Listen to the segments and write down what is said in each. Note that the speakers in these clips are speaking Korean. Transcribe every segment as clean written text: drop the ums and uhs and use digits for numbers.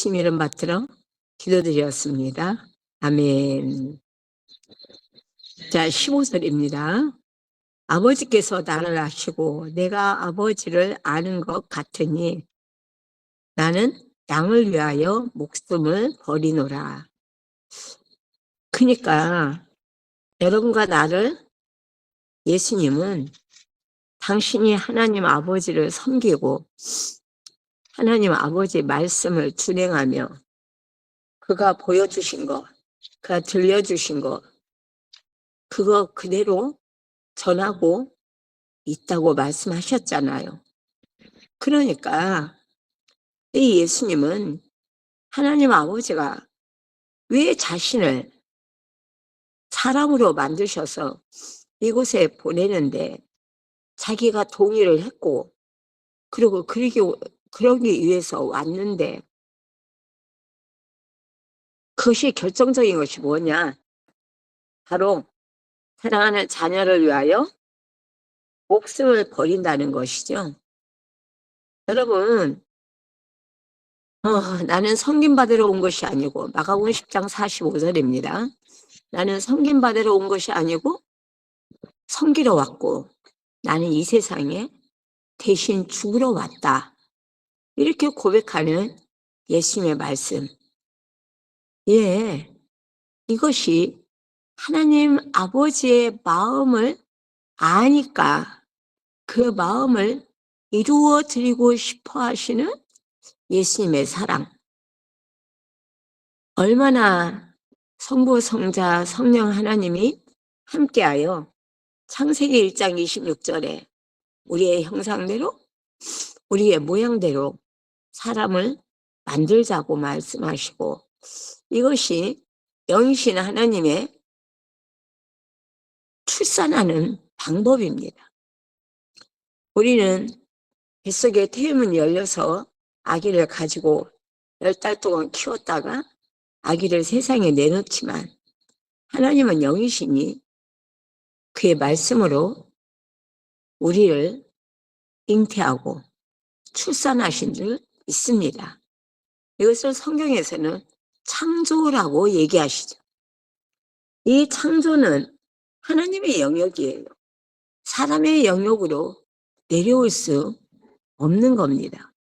예수님 이름 받들어 기도드렸습니다. 아멘. 자, 15절입니다. 아버지께서 나를 아시고 내가 아버지를 아는 것 같으니 나는 양을 위하여 목숨을 버리노라. 그러니까 여러분과 나를 예수님은 당신이 하나님 아버지를 섬기고 하나님 아버지의 말씀을 준행하며 그가 보여주신 것, 그가 들려주신 것, 그거 그대로 전하고 있다고 말씀하셨잖아요. 그러니까 이 예수님은 하나님 아버지가 왜 자신을 사람으로 만드셔서 이곳에 보내는데 자기가 동의를 했고 그리고 그러기 위해서 왔는데 그것이 결정적인 것이 뭐냐? 바로 사랑하는 자녀를 위하여 목숨을 버린다는 것이죠. 여러분, 나는 섬김받으러 온 것이 아니고 마가복음 10장 45절입니다. 나는 섬김받으러 온 것이 아니고 섬기러 왔고 나는 이 세상에 대신 죽으러 왔다. 이렇게 고백하는 예수님의 말씀. 예, 이것이 하나님 아버지의 마음을 아니까 그 마음을 이루어 드리고 싶어 하시는 예수님의 사랑. 얼마나 성부, 성자, 성령 하나님이 함께하여 창세기 1장 26절에 우리의 형상대로 우리의 모양대로 사람을 만들자고 말씀하시고 이것이 영이신 하나님의 출산하는 방법입니다. 우리는 뱃속에 태음은 열려서 아기를 가지고 10달 동안 키웠다가 아기를 세상에 내놓지만 하나님은 영이시니 그의 말씀으로 우리를 잉태하고 출산하신 줄 있습니다. 이것을 성경에서는 창조라고 얘기하시죠. 이 창조는 하나님의 영역이에요. 사람의 영역으로 내려올 수 없는 겁니다.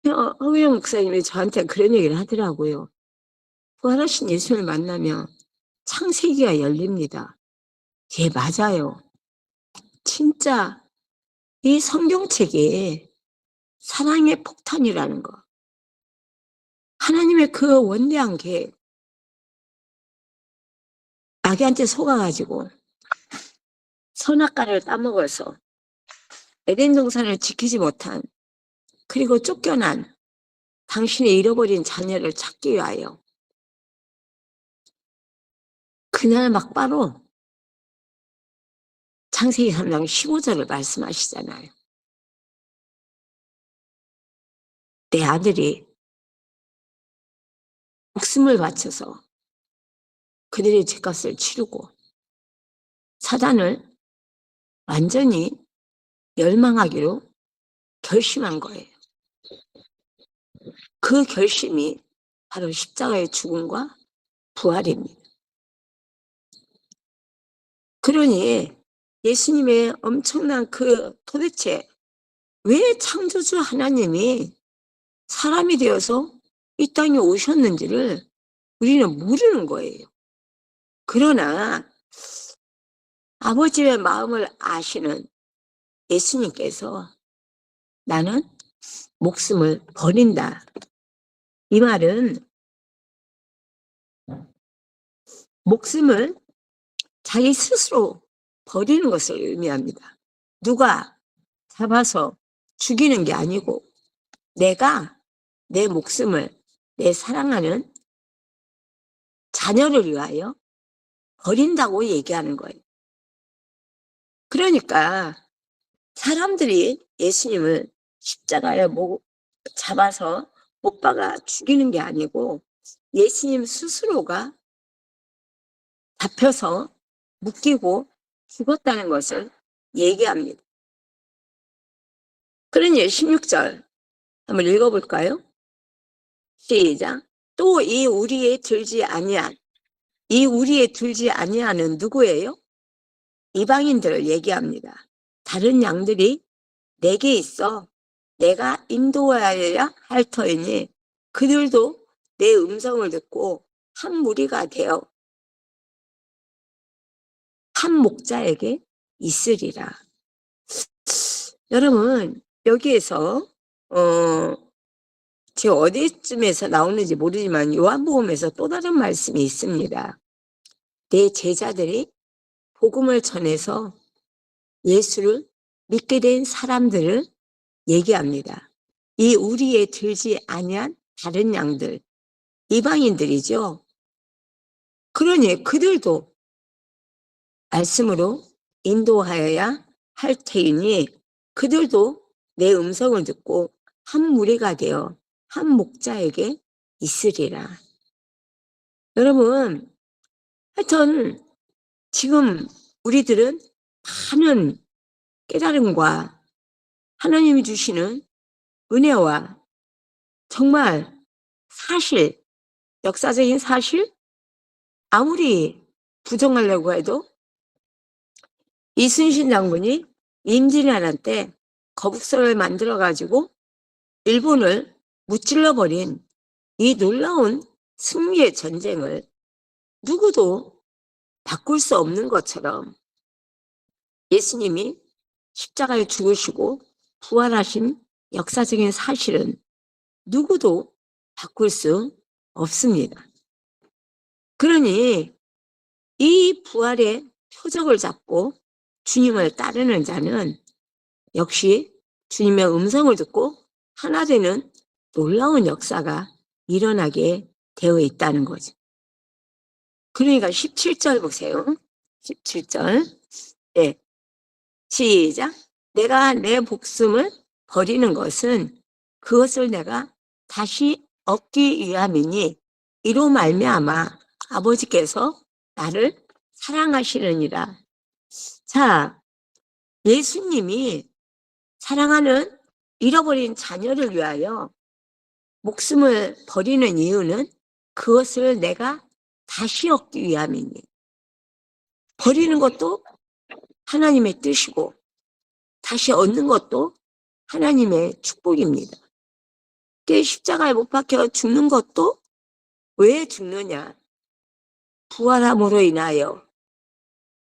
허경 목사님이 저한테 그런 얘기를 하더라고요. 부활하신 예수를 만나면 창세기가 열립니다. 예, 맞아요. 진짜 이 성경책에 사랑의 폭탄이라는 거. 하나님의 그 원대한 계획. 아기한테 속아가지고 선악과를 따먹어서 에덴 동산을 지키지 못한 그리고 쫓겨난 당신의 잃어버린 자녀를 찾기 위하여 그날 막바로 창세기 3장 15절을 말씀하시잖아요. 내 아들이 목숨을 바쳐서 그들의 죄값을 치르고 사단을 완전히 멸망하기로 결심한 거예요. 그 결심이 바로 십자가의 죽음과 부활입니다. 그러니 예수님의 엄청난 도대체 왜 창조주 하나님이 사람이 되어서 이 땅에 오셨는지를 우리는 모르는 거예요. 그러나 아버지의 마음을 아시는 예수님께서 나는 목숨을 버린다. 이 말은 목숨을 자기 스스로 버리는 것을 의미합니다. 누가 잡아서 죽이는 게 아니고 내가 내 목숨을 내 사랑하는 자녀를 위하여 버린다고 얘기하는 거예요. 그러니까 사람들이 예수님을 십자가에 잡아서 못 박아 죽이는 게 아니고 예수님 스스로가 잡혀서 묶이고 죽었다는 것을 얘기합니다. 그러니 16절 한번 읽어볼까요? 시작. 또 이 우리에 들지 아니한, 이 우리에 들지 아니하는 누구예요? 이방인들을 얘기합니다. 다른 양들이 내게 있어 내가 인도하여야 할 터이니 그들도 내 음성을 듣고 한 무리가 되어 한 목자에게 있으리라. 여러분, 여기에서 제 어디쯤에서 나오는지 모르지만 요한복음에서 또 다른 말씀이 있습니다. 내 제자들이 복음을 전해서 예수를 믿게 된 사람들을 얘기합니다. 이 우리에 들지 아니한 다른 양들, 이방인들이죠. 그러니 그들도 말씀으로 인도하여야 할 테이니 그들도 내 음성을 듣고 한 무리가 되어 한 목자에게 있으리라. 여러분, 하여튼 지금 우리들은 많은 깨달음과 하나님이 주시는 은혜와 정말 사실, 역사적인 사실, 아무리 부정하려고 해도 이순신 장군이 임진왜란 때 거북선을 만들어가지고 일본을 무찔러버린 이 놀라운 승리의 전쟁을 누구도 바꿀 수 없는 것처럼 예수님이 십자가에 죽으시고 부활하신 역사적인 사실은 누구도 바꿀 수 없습니다. 그러니 이 부활의 표적을 잡고 주님을 따르는 자는 역시 주님의 음성을 듣고 하나 되는 놀라운 역사가 일어나게 되어 있다는 거죠. 그러니까 17절 보세요. 17절. 네. 시작. 내가 내 목숨을 버리는 것은 그것을 내가 다시 얻기 위함이니 이로 말미암아 아버지께서 나를 사랑하시느니라. 자, 예수님이 사랑하는 잃어버린 자녀를 위하여 목숨을 버리는 이유는 그것을 내가 다시 얻기 위함이니 버리는 것도 하나님의 뜻이고 다시 얻는 것도 하나님의 축복입니다. 십자가에 못 박혀 죽는 것도 왜 죽느냐? 부활함으로 인하여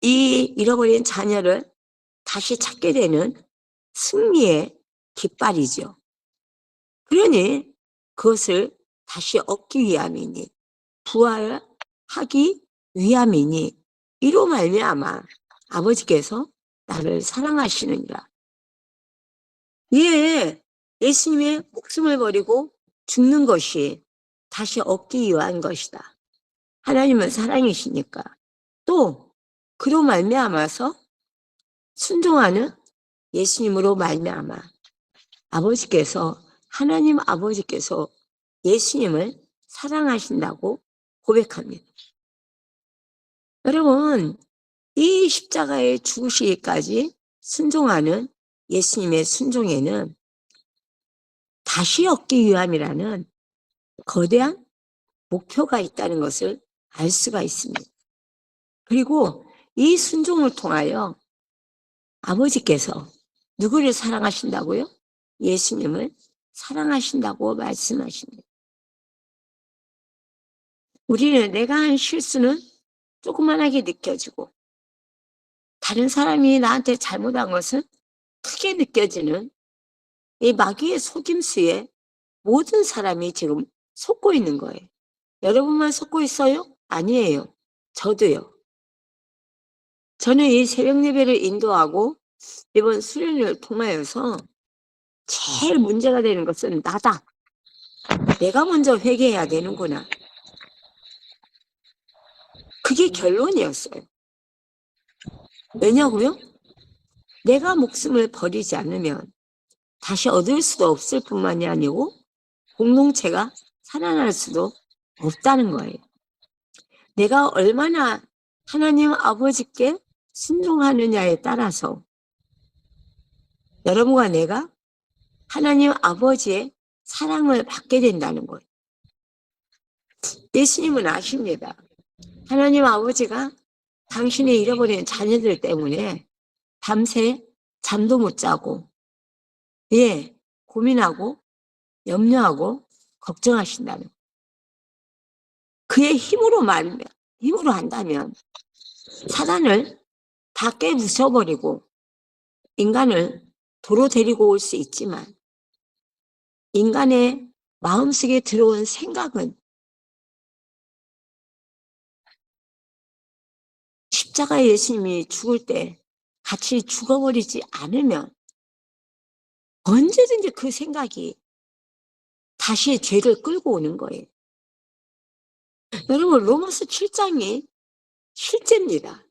이 잃어버린 자녀를 다시 찾게 되는 승리의 깃발이죠. 그러니 그것을 다시 얻기 위함이니 부활하기 위함이니 이로 말미암아 아버지께서 나를 사랑하시느니라. 예, 예수님의 목숨을 버리고 죽는 것이 다시 얻기 위한 것이다. 하나님은 사랑이시니까. 또 그로 말미암아서 순종하는 예수님으로 말미암아 아버지께서 하나님 아버지께서 예수님을 사랑하신다고 고백합니다. 여러분, 이 십자가에 죽으시기까지 순종하는 예수님의 순종에는 다시 얻기 위함이라는 거대한 목표가 있다는 것을 알 수가 있습니다. 그리고 이 순종을 통하여 아버지께서 누구를 사랑하신다고요? 예수님을 사랑하신다고 말씀하십니다. 우리는 내가 한 실수는 조그만하게 느껴지고 다른 사람이 나한테 잘못한 것은 크게 느껴지는 이 마귀의 속임수에 모든 사람이 지금 속고 있는 거예요. 여러분만 속고 있어요? 아니에요. 저도요. 저는 이 새벽 예배를 인도하고 이번 수련회를 통하여서 제일 문제가 되는 것은 나다. 내가 먼저 회개해야 되는구나. 그게 결론이었어요. 왜냐고요? 내가 목숨을 버리지 않으면 다시 얻을 수도 없을 뿐만이 아니고 공동체가 살아날 수도 없다는 거예요. 내가 얼마나 하나님 아버지께 순종하느냐에 따라서 여러분과 내가 하나님 아버지의 사랑을 받게 된다는 거예요. 예수님은 아십니다. 하나님 아버지가 당신의 잃어버린 자녀들 때문에 밤새 잠도 못 자고, 고민하고, 염려하고, 걱정하신다는. 그의 힘으로 한다면 사단을 다 깨부숴버리고 인간을 도로 데리고 올 수 있지만, 인간의 마음속에 들어온 생각은 십자가 예수님이 죽을 때 같이 죽어버리지 않으면 언제든지 그 생각이 다시 죄를 끌고 오는 거예요. 여러분, 로마서 7장이 실제입니다.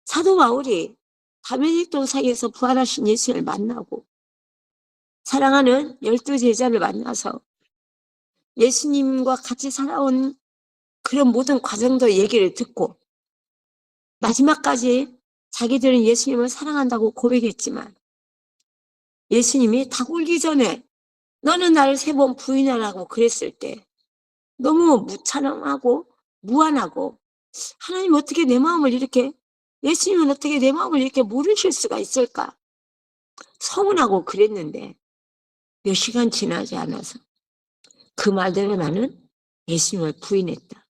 사도 바울이 다메섹 사이에서 부활하신 예수를 만나고 사랑하는 12제자를 만나서 예수님과 같이 살아온 그런 모든 과정도 얘기를 듣고 마지막까지 자기들은 예수님을 사랑한다고 고백했지만 예수님이 다 굴기 전에 너는 나를 3번 부인하라고 그랬을 때 너무 무찬함하고 무안하고, 하나님 어떻게 내 마음을 이렇게, 예수님은 어떻게 내 마음을 이렇게 모르실 수가 있을까 서운하고 그랬는데, 몇 시간 지나지 않아서 그 말대로 나는 예수님을 부인했다.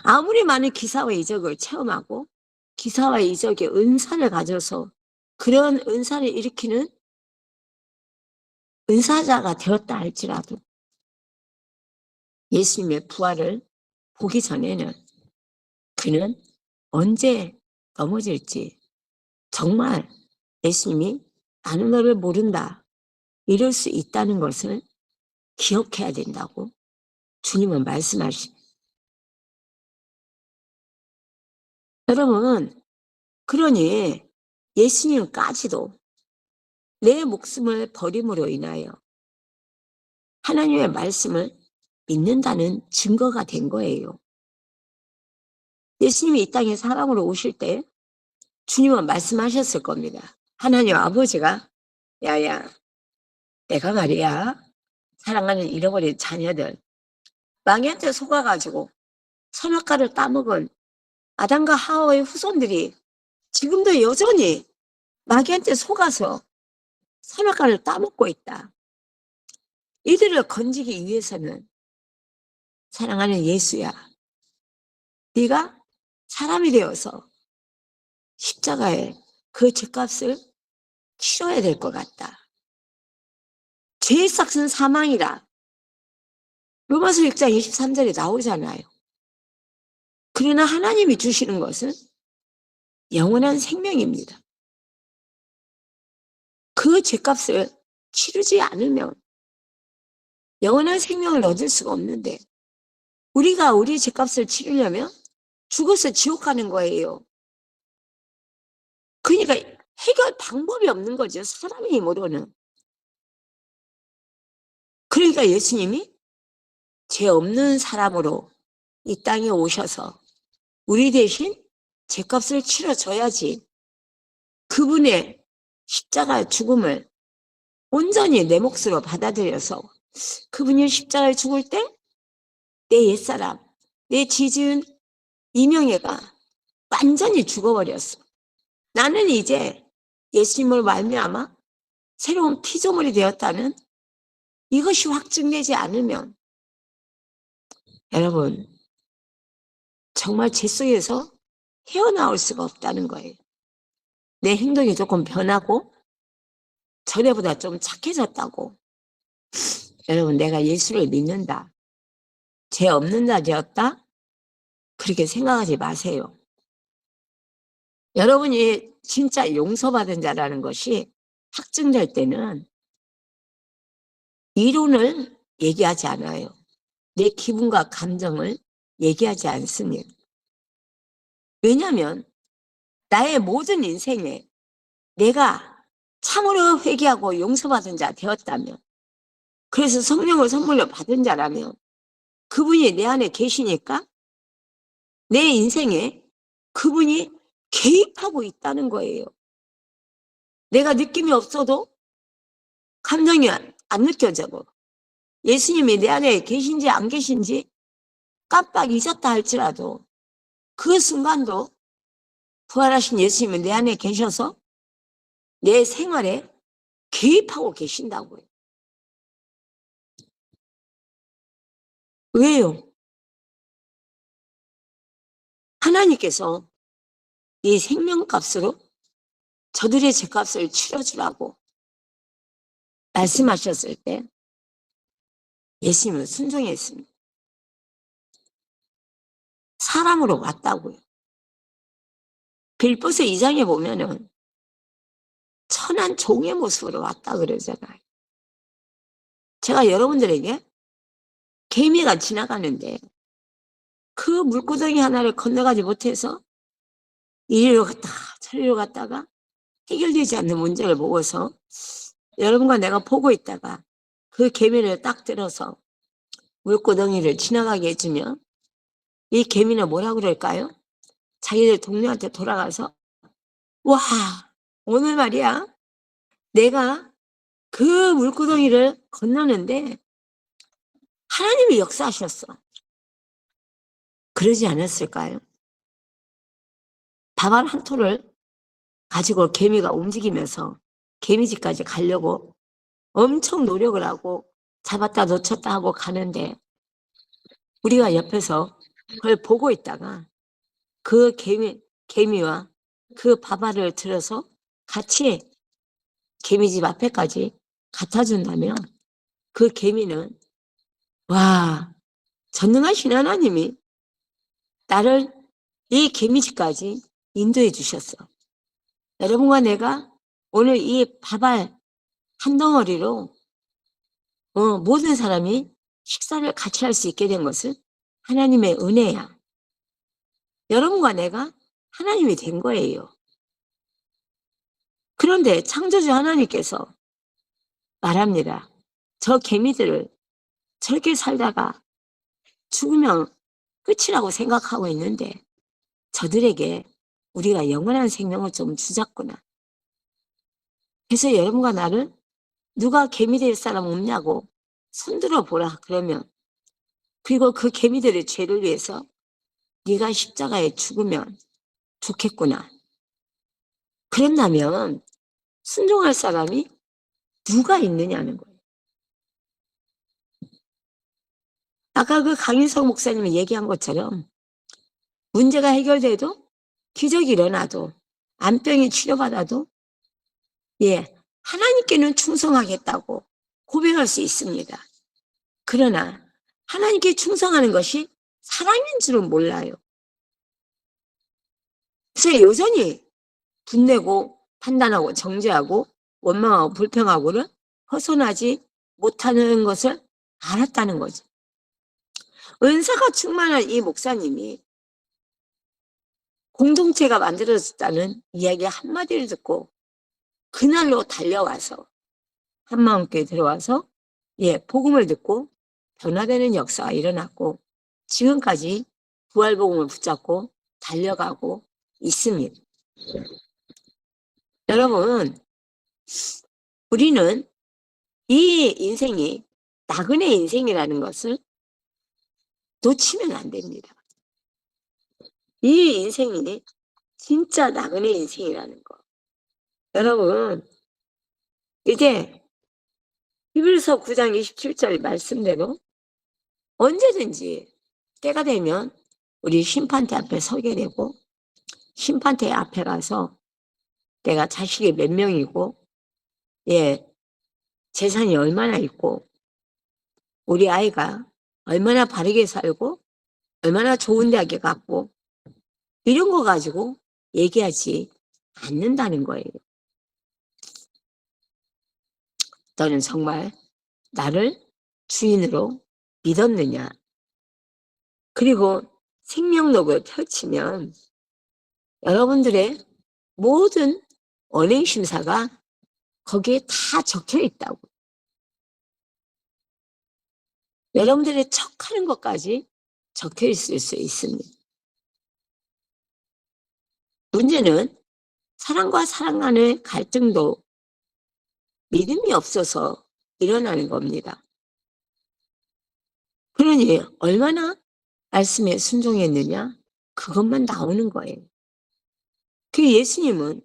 아무리 많은 기사와 이적을 체험하고 기사와 이적의 은사를 가져서 그런 은사를 일으키는 은사자가 되었다 할지라도 예수님의 부활을 보기 전에는 그는 언제 넘어질지, 정말 예수님이 나는 너를 모른다 이럴 수 있다는 것을 기억해야 된다고 주님은 말씀하십니다. 여러분, 그러니 예수님까지도 내 목숨을 버림으로 인하여 하나님의 말씀을 믿는다는 증거가 된 거예요. 예수님이 이 땅에 사람으로 오실 때 주님은 말씀하셨을 겁니다. 하나님 아버지가 야야, 내가 말이야 사랑하는 잃어버린 자녀들 마귀한테 속아가지고 선악과를 따먹은 아담과 하와의 후손들이 지금도 여전히 마귀한테 속아서 선악과를 따먹고 있다. 이들을 건지기 위해서는 사랑하는 예수야, 네가 사람이 되어서 십자가에 그 죄값을 치러야 될 것 같다. 죄의 삭은 사망이라 로마서 6장 23절에 나오잖아요. 그러나 하나님이 주시는 것은 영원한 생명입니다. 그 죄값을 치르지 않으면 영원한 생명을 얻을 수가 없는데, 우리가 우리 죄값을 치르려면 죽어서 지옥 가는 거예요. 그러니까 해결 방법이 없는 거죠, 사람의 힘으로는. 그러니까 예수님이 죄 없는 사람으로 이 땅에 오셔서 우리 대신 죄값을 치러줘야지 그분의 십자가 죽음을 온전히 내 몫으로 받아들여서 그분이 십자가에 죽을 때 내 옛사람, 내 지지은 이명애가 완전히 죽어버렸어. 나는 이제 예수님을 말미암아 새로운 피조물이 되었다는 이것이 확증되지 않으면 여러분 정말 죄 속에서 헤어나올 수가 없다는 거예요. 내 행동이 조금 변하고 전에보다 좀 착해졌다고, 여러분 내가 예수를 믿는다, 죄 없는 자 되었다 그렇게 생각하지 마세요. 여러분이 진짜 용서받은 자라는 것이 확증될 때는 이론을 얘기하지 않아요. 내 기분과 감정을 얘기하지 않습니다. 왜냐하면 나의 모든 인생에 내가 참으로 회개하고 용서받은 자 되었다면, 그래서 성령을 선물로 받은 자라면 그분이 내 안에 계시니까 내 인생에 그분이 개입하고 있다는 거예요. 내가 느낌이 없어도 감정이 안 느껴져도 예수님이 내 안에 계신지 안 계신지 깜빡 잊었다 할지라도 그 순간도 부활하신 예수님이 내 안에 계셔서 내 생활에 개입하고 계신다고요. 왜요? 하나님께서 이 생명값으로 저들의 죄값을 치러주라고 말씀하셨을 때 예수님은 순종했습니다. 사람으로 왔다고요. 빌보스 2장에 보면은 천한 종의 모습으로 왔다 그러잖아요. 제가 여러분들에게 개미가 지나가는데 그 물구덩이 하나를 건너가지 못해서 이리로 갔다가 저리로 갔다가 해결되지 않는 문제를 보고서 여러분과 내가 보고 있다가 그 개미를 딱 들어서 물구덩이를 지나가게 해주면 이 개미는 뭐라 그럴까요? 자기들 동료한테 돌아가서 와, 오늘 말이야 내가 그 물구덩이를 건너는데 하나님이 역사하셨어. 그러지 않았을까요? 밥알 한 톨을 가지고 개미가 움직이면서 개미집까지 가려고 엄청 노력을 하고 잡았다 놓쳤다 하고 가는데 우리가 옆에서 그걸 보고 있다가 그 개미와 그 밥알을 들어서 같이 개미집 앞에까지 갖다 준다면 그 개미는 와, 전능하신 하나님이 나를 이 개미집까지 인도해 주셨어. 여러분과 내가 오늘 이 밥알 한 덩어리로 모든 사람이 식사를 같이 할 수 있게 된 것은 하나님의 은혜야. 여러분과 내가 하나님이 된 거예요. 그런데 창조주 하나님께서 말합니다. 저 개미들을 저렇게 살다가 죽으면 끝이라고 생각하고 있는데 저들에게 우리가 영원한 생명을 좀 주자꾸나. 그래서 여러분과 나를 누가 개미 될 사람 없냐고 손들어 보라 그러면 그리고 그 개미들의 죄를 위해서 네가 십자가에 죽으면 좋겠구나. 그런다면 순종할 사람이 누가 있느냐는 거예요. 아까 그 강인석 목사님이 얘기한 것처럼 문제가 해결돼도 기적이 일어나도 암병이 치료받아도 하나님께는 충성하겠다고 고백할 수 있습니다. 그러나 하나님께 충성하는 것이 사랑인 줄은 몰라요. 그래서 여전히 분내고 판단하고 정죄하고 원망하고 불평하고는 벗어나지 못하는 것을 알았다는 거죠. 은사가 충만한 이 목사님이 공동체가 만들어졌다는 이야기 한마디를 듣고 그날로 달려와서 한마음교회 들어와서 복음을 듣고 변화되는 역사가 일어났고 지금까지 부활복음을 붙잡고 달려가고 있습니다. 여러분, 우리는 이 인생이 나그네 인생이라는 것을 놓치면 안 됩니다. 이 인생이 진짜 나그네 인생이라는 거. 여러분, 이제 히브리서 9장 27절 말씀대로 언제든지 때가 되면 우리 심판대 앞에 서게 되고 심판대 앞에 가서 내가 자식이 몇 명이고 재산이 얼마나 있고 우리 아이가 얼마나 바르게 살고 얼마나 좋은 대학에 갔고 이런 거 가지고 얘기하지 않는다는 거예요. 너는 정말 나를 주인으로 믿었느냐? 그리고 생명록을 펼치면 여러분들의 모든 언행심사가 거기에 다 적혀 있다고. 여러분들의 척하는 것까지 적혀 있을 수 있습니다. 문제는 사랑과 사랑 간의 갈등도 믿음이 없어서 일어나는 겁니다. 그러니 얼마나 말씀에 순종했느냐? 그것만 나오는 거예요. 그 예수님은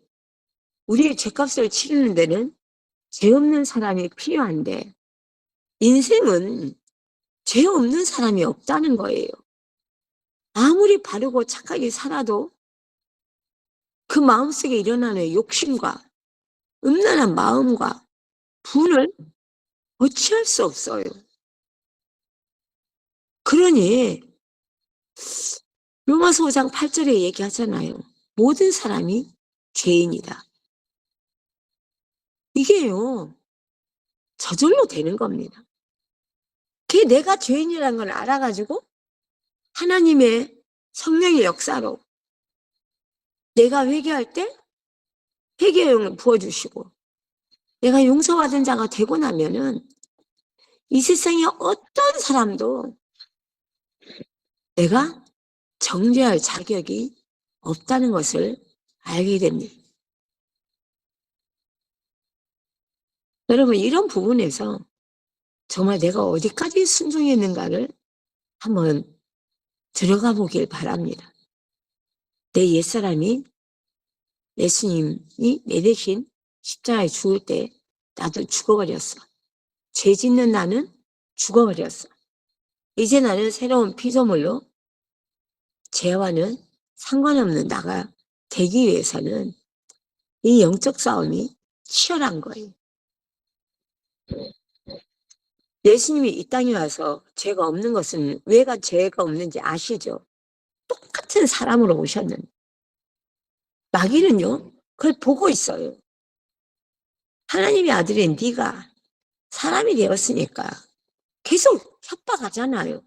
우리의 죄값을 치르는 데는 죄 없는 사람이 필요한데 인생은 죄 없는 사람이 없다는 거예요. 아무리 바르고 착하게 살아도 그 마음속에 일어나는 욕심과 음란한 마음과 분을 어찌할 수 없어요. 그러니 로마서 5장 8절에 얘기하잖아요. 모든 사람이 죄인이다. 이게요. 저절로 되는 겁니다. 그게 내가 죄인이라는 걸 알아가지고 하나님의 성령의 역사로 내가 회개할 때 회개의 영을 부어주시고 내가 용서받은 자가 되고 나면은 이 세상에 어떤 사람도 내가 정죄할 자격이 없다는 것을 알게 됩니다. 여러분 이런 부분에서 정말 내가 어디까지 순종했는가를 한번 들어가 보길 바랍니다. 내 옛사람이 예수님이 내 대신 십자가에 죽을 때 나도 죽어버렸어. 죄 짓는 나는 죽어버렸어. 이제 나는 새로운 피조물로 죄와는 상관없는 나가 되기 위해서는 이 영적 싸움이 치열한 거예요. 예수님이 이 땅에 와서 죄가 없는 것은 왜가 죄가 없는지 아시죠? 똑같은 사람으로 오셨는데 마귀는요 그걸 보고 있어요. 하나님의 아들인 네가 사람이 되었으니까 계속 협박하잖아요.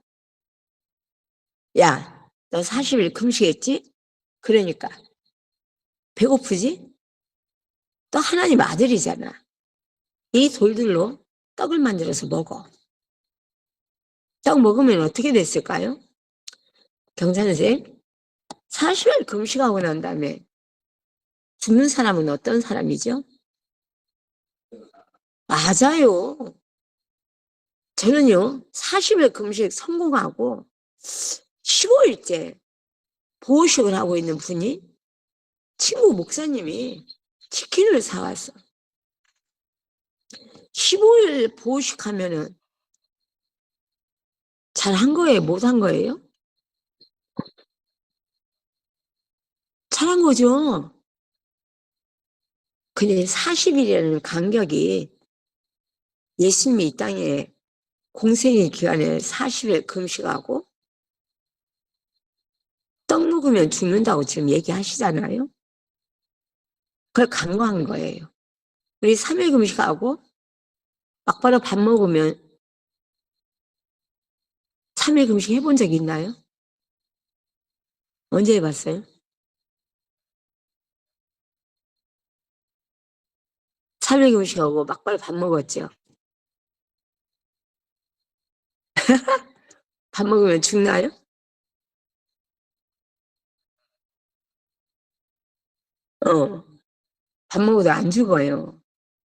야, 너 40일 금식했지? 그러니까 배고프지? 너 하나님 아들이잖아. 이 돌들로 떡을 만들어서 먹어. 떡 먹으면 어떻게 됐을까요? 경찬선생 40일 금식하고 난 다음에 죽는 사람은 어떤 사람이죠? 맞아요. 저는요 40일 금식 성공하고 15일째 보호식을 하고 있는 분이 친구 목사님이 치킨을 사왔어. 15일 보호식 하면은 잘한 거예요? 못한 거예요? 잘한 거죠. 근데 40일이라는 간격이 예수님이 이 땅에 공생의 기간에 40일 금식하고 떡 먹으면 죽는다고 지금 얘기하시잖아요. 그걸 간과한 거예요. 우리 3일 금식하고 막바로 밥 먹으면 3일 금식 해본 적 있나요? 언제 해봤어요? 3일 금식하고 막바로 밥 먹었죠. 밥 먹으면 죽나요? 밥 먹어도 안 죽어요.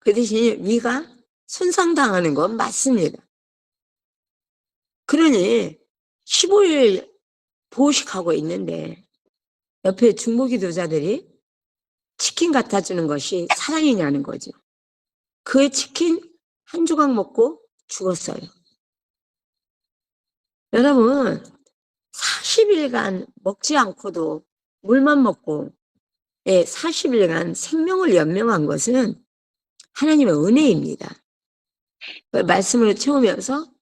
그 대신 위가 손상당하는 건 맞습니다. 그러니 15일 보호식하고 있는데 옆에 중보기도자들이 치킨 갖다 주는 것이 사랑이냐는 거죠. 그 치킨 한 조각 먹고 죽었어요. 여러분 40일간 먹지 않고도 물만 먹고 40일간 생명을 연명한 것은 하나님의 은혜입니다. 말씀으로 채우면서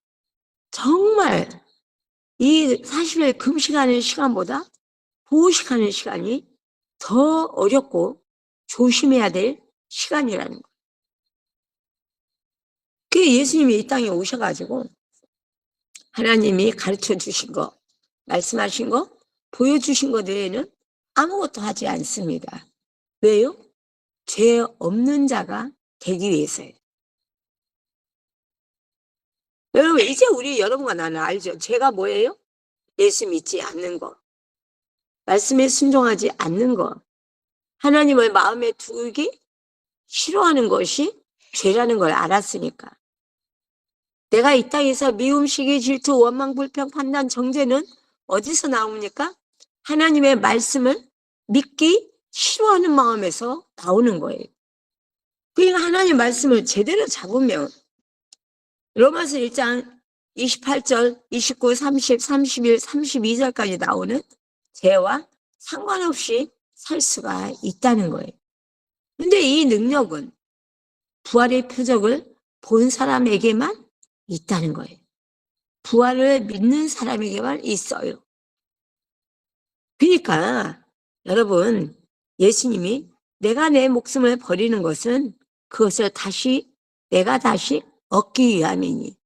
정말 이 40일 금식하는 시간보다 보호식하는 시간이 더 어렵고 조심해야 될 시간이라는 거예요. 그 예수님이 이 땅에 오셔가지고 하나님이 가르쳐 주신 거, 말씀하신 거, 보여주신 것 외에는 아무것도 하지 않습니다. 왜요? 죄 없는 자가 되기 위해서예요. 여러분 이제 우리 여러분과 나는 알죠? 죄가 뭐예요? 예수 믿지 않는 거, 말씀에 순종하지 않는 거, 하나님을 마음에 두기 싫어하는 것이 죄라는 걸 알았으니까 내가 이 땅에서 미움, 시기, 질투, 원망, 불평, 판단, 정죄는 어디서 나옵니까? 하나님의 말씀을 믿기 싫어하는 마음에서 나오는 거예요. 그러니까 하나님의 말씀을 제대로 잡으면 로마서 1장 28절, 29, 30, 31, 32절까지 나오는 죄와 상관없이 살 수가 있다는 거예요. 근데 이 능력은 부활의 표적을 본 사람에게만 있다는 거예요. 부활을 믿는 사람에게만 있어요. 그러니까 여러분, 예수님이 내가 내 목숨을 버리는 것은 그것을 내가 다시 얻기 위함이니.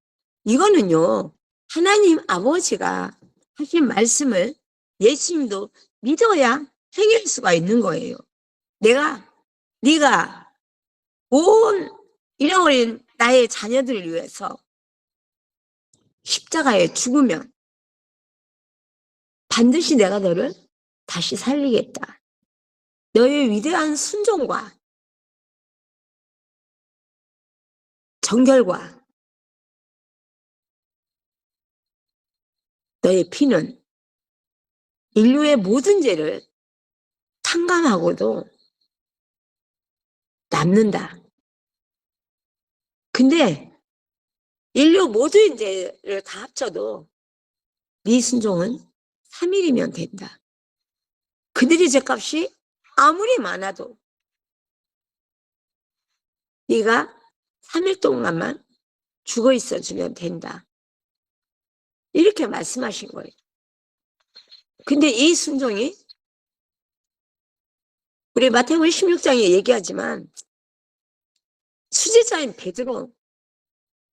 이거는요, 하나님 아버지가 하신 말씀을 예수님도 믿어야 해결할 수가 있는 거예요. 네가 온 잃어버린 나의 자녀들을 위해서 십자가에 죽으면 반드시 내가 너를 다시 살리겠다. 너의 위대한 순종과 정결과 너의 피는 인류의 모든 죄를 탕감하고도 남는다. 근데 인류 모든 죄를 다 합쳐도 네 순종은 3일이면 된다. 그들의 죄값이 아무리 많아도 네가 3일 동안만 죽어 있어주면 된다. 이렇게 말씀하신 거예요. 근데 이 순종이 우리 마태복음 16장에 얘기하지만 수제자인 베드로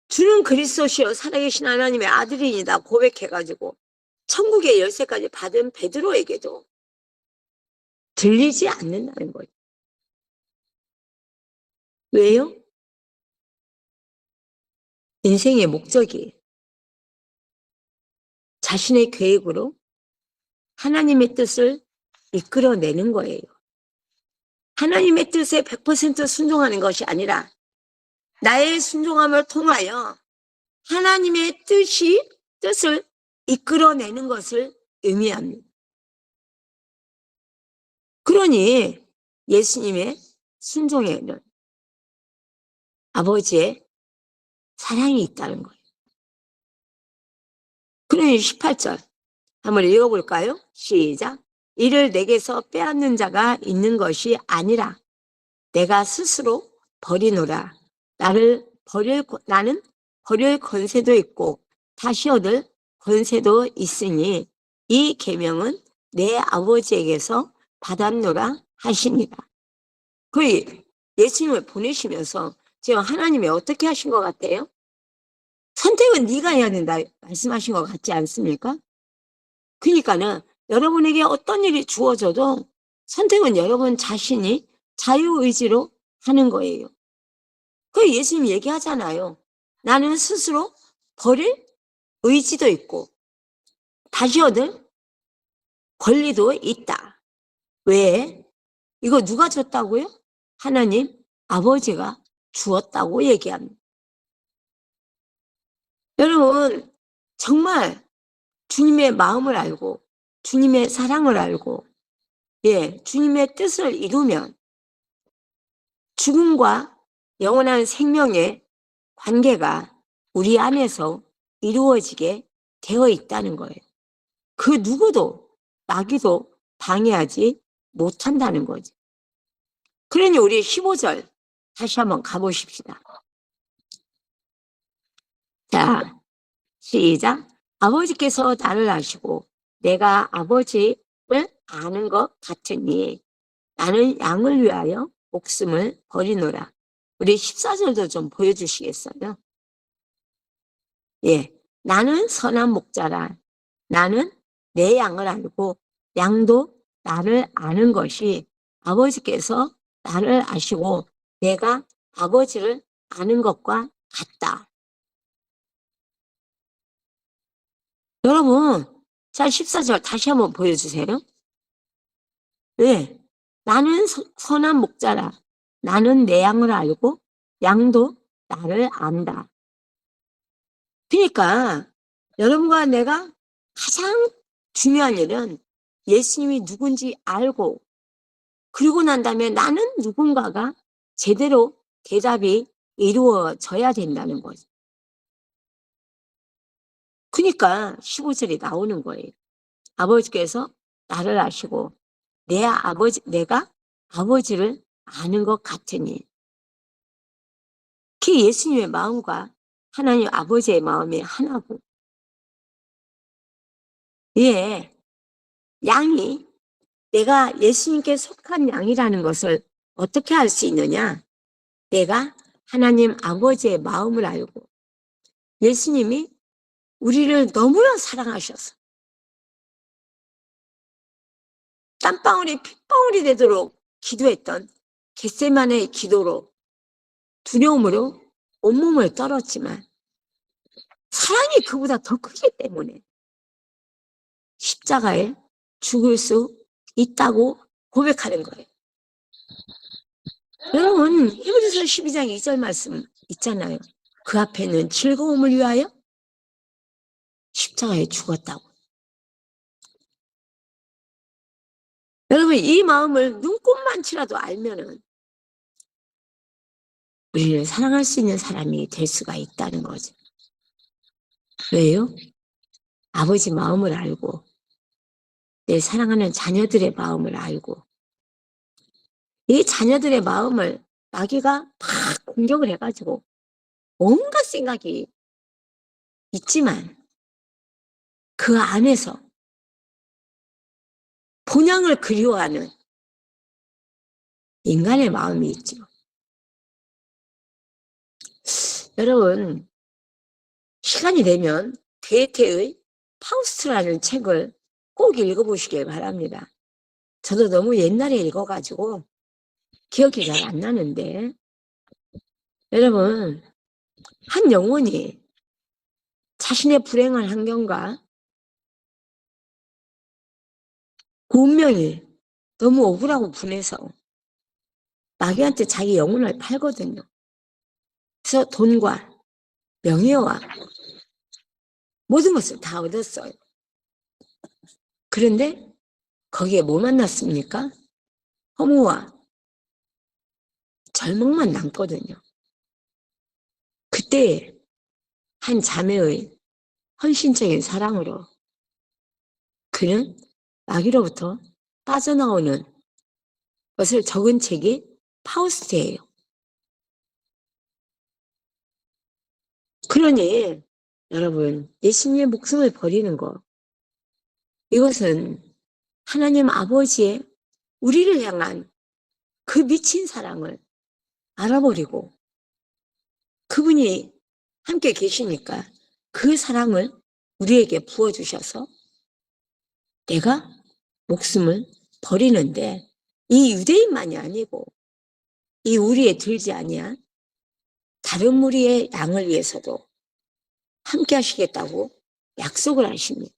주는 그리스도시요 살아계신 하나님의 아들이니다 고백해가지고 천국의 열쇠까지 받은 베드로에게도 들리지 않는다는 거예요. 왜요? 인생의 목적이 자신의 계획으로 하나님의 뜻을 이끌어내는 거예요. 하나님의 뜻에 100% 순종하는 것이 아니라 나의 순종함을 통하여 하나님의 뜻을 이끌어내는 것을 의미합니다. 그러니 예수님의 순종에는 아버지의 사랑이 있다는 거예요. 그러니 18절 한번 읽어볼까요? 시작. 이를 내게서 빼앗는 자가 있는 것이 아니라 내가 스스로 버리노라. 나는 버릴 권세도 있고 다시 얻을 권세도 있으니 이 계명은 내 아버지에게서 받았노라 하십니다. 그 예수님을 보내시면서 지금 하나님이 어떻게 하신 것 같아요? 선택은 네가 해야 된다 말씀하신 것 같지 않습니까? 그러니까는 여러분에게 어떤 일이 주어져도 선택은 여러분 자신이 자유의지로 하는 거예요. 그 예수님 얘기하잖아요. 나는 스스로 버릴 의지도 있고 다시 얻을 권리도 있다. 왜? 이거 누가 줬다고요? 하나님 아버지가 주었다고 얘기합니다. 여러분 정말 주님의 마음을 알고 주님의 사랑을 알고 주님의 뜻을 이루면 죽음과 영원한 생명의 관계가 우리 안에서 이루어지게 되어 있다는 거예요. 그 누구도 마귀도 방해하지 못한다는 거죠. 그러니 우리 15절 다시 한번 가보십시다. 자, 시작. 아버지께서 나를 아시고 내가 아버지를 아는 것 같으니 나는 양을 위하여 목숨을 버리노라. 우리 14절도 좀 보여주시겠어요? 나는 선한 목자라. 나는 내 양을 알고 양도 나를 아는 것이 아버지께서 나를 아시고 내가 아버지를 아는 것과 같다. 여러분, 자 14절 다시 한번 보여주세요. 나는 선한 목자라. 나는 내 양을 알고 양도 나를 안다. 그러니까 여러분과 내가 가장 중요한 일은 예수님이 누군지 알고, 그리고 난 다음에 나는 누군가가 제대로 대답이 이루어져야 된다는 거죠. 그러니까 15절이 나오는 거예요. 아버지께서 나를 아시고 내가 아버지를 아는 것 같으니. 그 예수님의 마음과 하나님 아버지의 마음이 하나고, 예, 양이 내가 예수님께 속한 양이라는 것을 어떻게 알 수 있느냐? 내가 하나님 아버지의 마음을 알고, 예수님이 우리를 너무나 사랑하셔서 땀방울이 핏방울이 되도록 기도했던 겟세마네의 기도로, 두려움으로 온몸을 떨었지만 사랑이 그보다 더 크기 때문에 십자가에 죽을 수 있다고 고백하는 거예요. 여러분, 히브리서 12장 2절 말씀 있잖아요. 그 앞에는 즐거움을 위하여 십자가에 죽었다고. 여러분, 이 마음을 눈꼽만치라도 알면은 우리를 사랑할 수 있는 사람이 될 수가 있다는 거죠. 왜요? 아버지 마음을 알고, 내 사랑하는 자녀들의 마음을 알고, 이 자녀들의 마음을 마귀가 막 공격을 해가지고 온갖 생각이 있지만 그 안에서 본향을 그리워하는 인간의 마음이 있죠. 여러분, 시간이 되면 괴테의 파우스트라는 책을 꼭 읽어보시길 바랍니다. 저도 너무 옛날에 읽어가지고 기억이 잘 안 나는데, 여러분, 한 영혼이 자신의 불행한 환경과 그 운명이 너무 억울하고 분해서 마귀한테 자기 영혼을 팔거든요. 그래서 돈과 명예와 모든 것을 다 얻었어요. 그런데 거기에 뭐 만났습니까? 허무와 절망만 남거든요. 그때 한 자매의 헌신적인 사랑으로 그는 마귀로부터 빠져나오는 것을 적은 책이 파우스트예요. 그러니 여러분, 예수님의 목숨을 버리는 것, 이것은 하나님 아버지의 우리를 향한 그 미친 사랑을 알아버리고 그분이 함께 계시니까 그 사랑을 우리에게 부어주셔서 내가 목숨을 버리는데, 이 유대인만이 아니고 이 우리에 들지 아니한 다른 무리의 양을 위해서도 함께 하시겠다고 약속을 하십니다.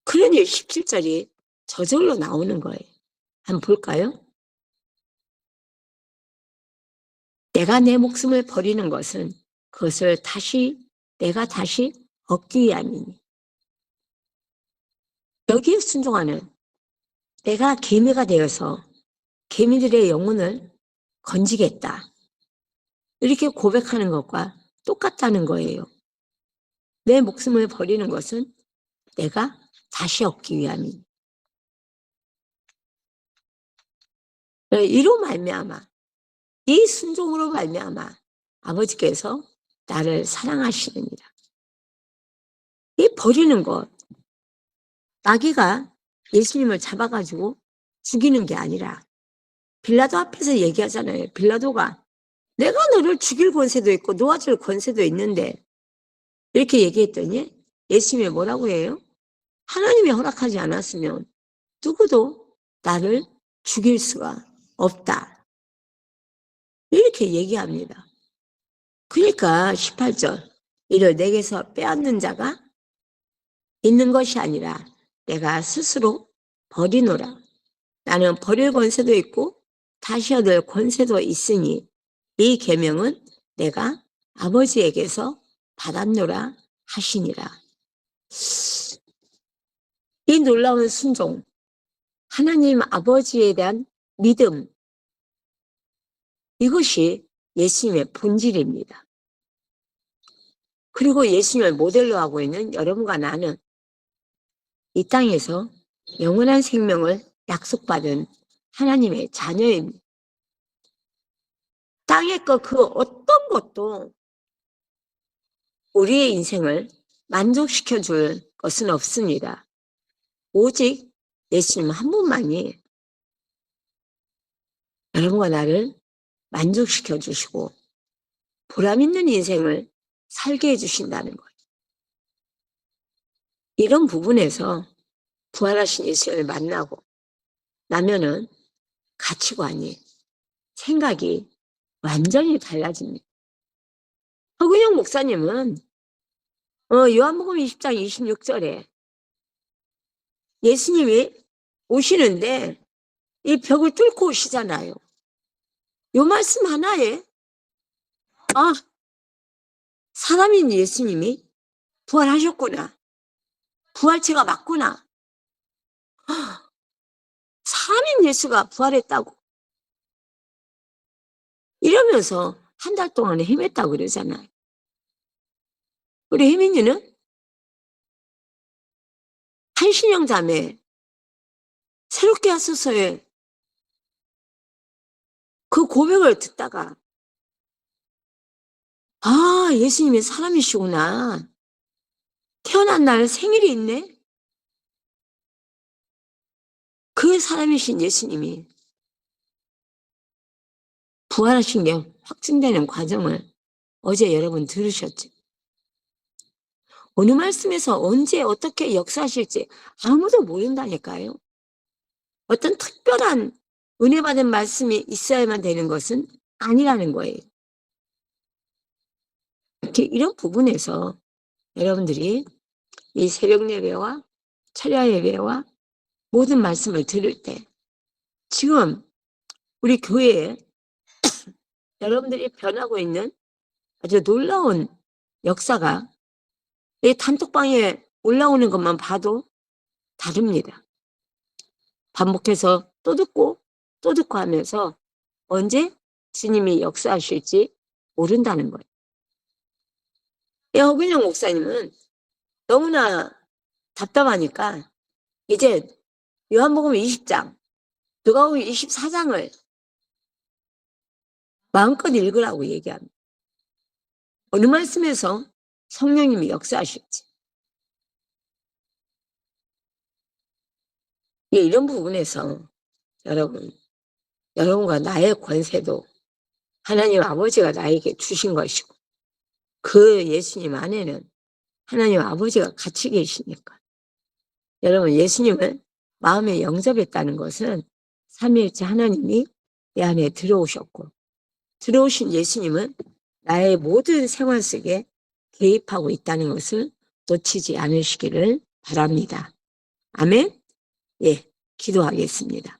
그러니 17절이 저절로 나오는 거예요. 한번 볼까요? 내가 내 목숨을 버리는 것은 그것을 내가 다시 얻기 위함이니. 여기에 순종하는, 내가 개미가 되어서 개미들의 영혼을 건지겠다, 이렇게 고백하는 것과 똑같다는 거예요. 내 목숨을 버리는 것은 내가 다시 얻기 위함이니. 이로 말미암아, 이 순종으로 말미암아 아버지께서 나를 사랑하시느니라. 이 버리는 것, 마귀가 예수님을 잡아가지고 죽이는 게 아니라, 빌라도 앞에서 얘기하잖아요. 빌라도가 내가 너를 죽일 권세도 있고 놓아줄 권세도 있는데, 이렇게 얘기했더니 예수님이 뭐라고 해요? 하나님이 허락하지 않았으면 누구도 나를 죽일 수가 없다, 이렇게 얘기합니다. 그러니까 18절, 이를 내게서 빼앗는 자가 있는 것이 아니라 내가 스스로 버리노라. 나는 버릴 권세도 있고 다시 얻을 권세도 있으니 이 계명은 내가 아버지에게서 받았노라 하시니라. 이 놀라운 순종, 하나님 아버지에 대한 믿음, 이것이 예수님의 본질입니다. 그리고 예수님을 모델로 하고 있는 여러분과 나는 이 땅에서 영원한 생명을 약속받은 하나님의 자녀입니다. 땅의 것 그 어떤 것도 우리의 인생을 만족시켜 줄 것은 없습니다. 오직 예수님 한 분만이 여러분과 나를 만족시켜 주시고 보람 있는 인생을 살게 해주신다는 거예요. 이런 부분에서 부활하신 예수님을 만나고 나면은 가치관이, 생각이 완전히 달라집니다. 허근영 목사님은 요한복음 20장 26절에 예수님이 오시는데 이 벽을 뚫고 오시잖아요. 요 말씀 하나에 사람인 예수님이 부활하셨구나. 부활체가 맞구나. 사람인 예수가 부활했다고. 이러면서 한 달 동안에 헤맸다고 그러잖아요. 우리 혜민이는 한신영 자매 새롭게 하소서에 그 고백을 듣다가 예수님이 사람이시구나. 태어난 날 생일이 있네. 그 사람이신 예수님이 부활하신 게 확증되는 과정을 어제 여러분 들으셨죠? 어느 말씀에서 언제 어떻게 역사하실지 아무도 모른다니까요. 어떤 특별한 은혜 받은 말씀이 있어야만 되는 것은 아니라는 거예요. 이렇게 이런 부분에서 여러분들이 이 새벽 예배와 철야 예배와 모든 말씀을 들을 때 지금 우리 교회에 여러분들이 변하고 있는 아주 놀라운 역사가 이 단톡방에 올라오는 것만 봐도 다릅니다. 반복해서 또 듣고 하면서 언제 주님이 역사하실지 모른다는 거예요. 허근영 목사님은 너무나 답답하니까 이제 요한복음 20장, 누가복음 24장을 마음껏 읽으라고 얘기합니다. 어느 말씀에서 성령님이 역사하실지. 이런 부분에서 여러분과 나의 권세도 하나님 아버지가 나에게 주신 것이고 그 예수님 안에는 하나님 아버지가 같이 계시니까 여러분 예수님을 마음에 영접했다는 것은 삼위일체 하나님이 내 안에 들어오셨고 들어오신 예수님은 나의 모든 생활 속에 개입하고 있다는 것을 놓치지 않으시기를 바랍니다. 아멘. 예, 기도하겠습니다.